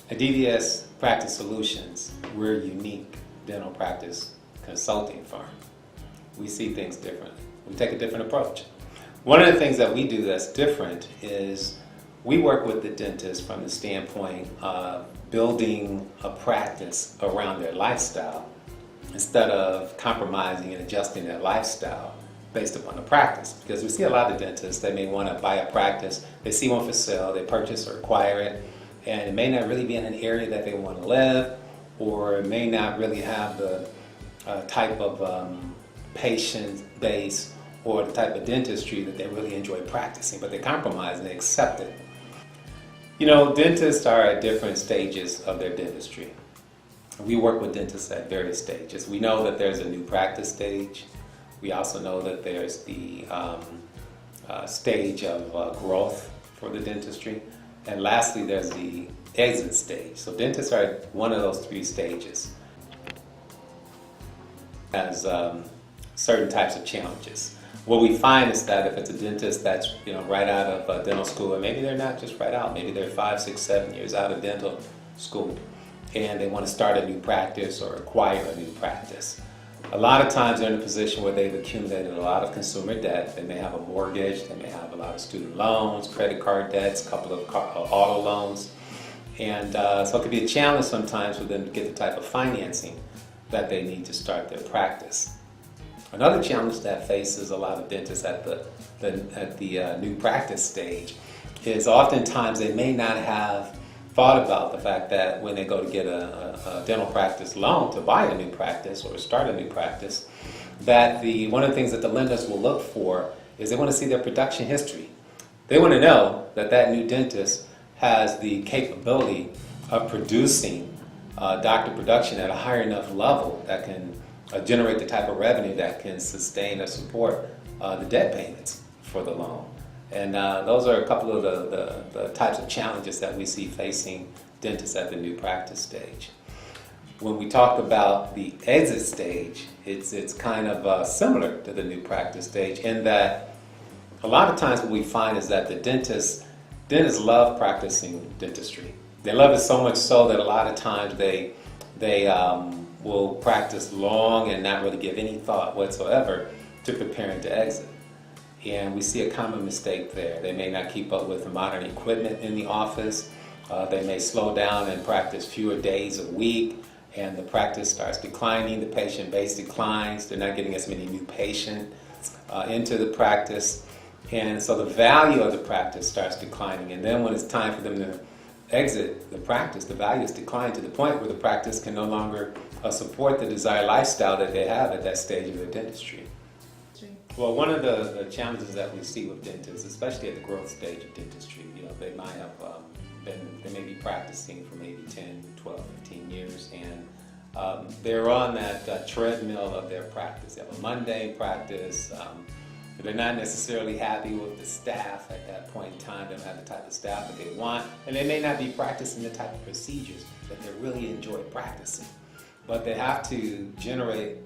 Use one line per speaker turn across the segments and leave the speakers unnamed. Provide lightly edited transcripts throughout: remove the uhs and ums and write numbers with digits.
At DDS Practice Solutions, we're a unique dental practice consulting firm. We see things differently. We take a different approach. One of the things that we do that's different is we work with the dentist from the standpoint of building a practice around their lifestyle instead of compromising and adjusting their lifestyle based upon the practice. Because we see a lot of dentists, they may want to buy a practice, they see one for sale, they purchase or acquire it, and it may not really be in an area that they want to live, or it may not really have the type of patient base or the type of dentistry that they really enjoy practicing, but they compromise and they accept it. You know, dentists are at different stages of their dentistry. We work with dentists at various stages. We know that there's a new practice stage. We also know that there's the stage of growth for the dentistry. And lastly, there's the exit stage. So dentists are at one of those three stages. As certain types of challenges. What we find is that if it's a dentist that's right out of dental school, and maybe they're not just right out, maybe they're 5, 6, 7 years out of dental school, and they want to start a new practice or acquire a new practice. A lot of times they're in a position where they've accumulated a lot of consumer debt. They may have a mortgage, they may have a lot of student loans, credit card debts, a couple of auto loans. And so it could be a challenge sometimes for them to get the type of financing that they need to start their practice. Another challenge that faces a lot of dentists at the new practice stage is oftentimes they may not have thought about the fact that when they go to get a dental practice loan to buy a new practice or start a new practice, that one of the things that the lenders will look for is they want to see their production history. They want to know that that new dentist has the capability of producing doctor production at a high enough level that can generate the type of revenue that can sustain or support the debt payments for the loan. And those are a couple of the types of challenges that we see facing dentists at the new practice stage. When we talk about the exit stage, it's kind of similar to the new practice stage in that a lot of times what we find is that the dentists love practicing dentistry. They love it so much so that a lot of times they will practice long and not really give any thought whatsoever to preparing to exit. And we see a common mistake there. They may not keep up with the modern equipment in the office. They may slow down and practice fewer days a week, and the practice starts declining. The patient base declines. They're not getting as many new patients into the practice. And so the value of the practice starts declining. And then when it's time for them to exit the practice, the value is declined to the point where the practice can no longer support the desired lifestyle that they have at that stage of their dentistry. Well, one of the challenges that we see with dentists, especially at the growth stage of dentistry, they might have they may be practicing for maybe 10, 12, 15 years, and they're on that treadmill of their practice. They have a mundane practice. They're not necessarily happy with the staff at that point in time. They don't have the type of staff that they want, and they may not be practicing the type of procedures that they really enjoy practicing. But they have to generate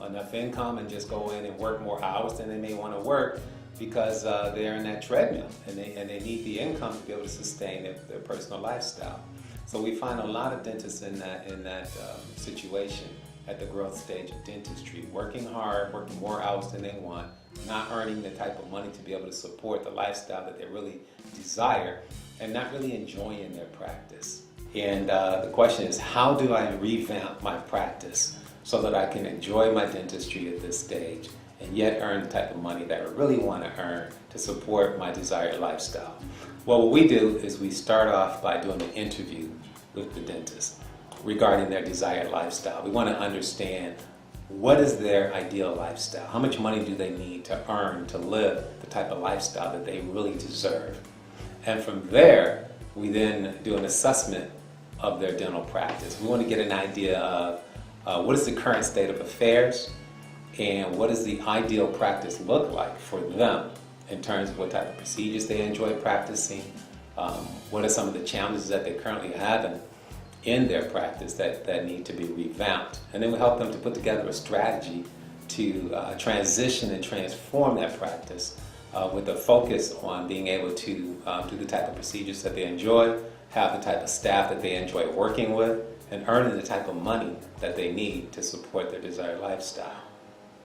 enough income and just go in and work more hours than they may want to work because they're in that treadmill, and they need the income to be able to sustain their personal lifestyle. So we find a lot of dentists in that situation at the growth stage of dentistry, working hard, working more hours than they want, not earning the type of money to be able to support the lifestyle that they really desire, and not really enjoying their practice. And the question is, how do I revamp my practice so that I can enjoy my dentistry at this stage and yet earn the type of money that I really want to earn to support my desired lifestyle? Well, what we do is we start off by doing an interview with the dentist regarding their desired lifestyle. We want to understand what is their ideal lifestyle. How much money do they need to earn to live the type of lifestyle that they really deserve? And from there, we then do an assessment of their dental practice. We want to get an idea of what is the current state of affairs and what does the ideal practice look like for them in terms of what type of procedures they enjoy practicing, what are some of the challenges that they currently have in their practice that need to be revamped. And then we help them to put together a strategy to transition and transform that practice with a focus on being able to do the type of procedures that they enjoy have the type of staff that they enjoy working with, and earning the type of money that they need to support their desired lifestyle.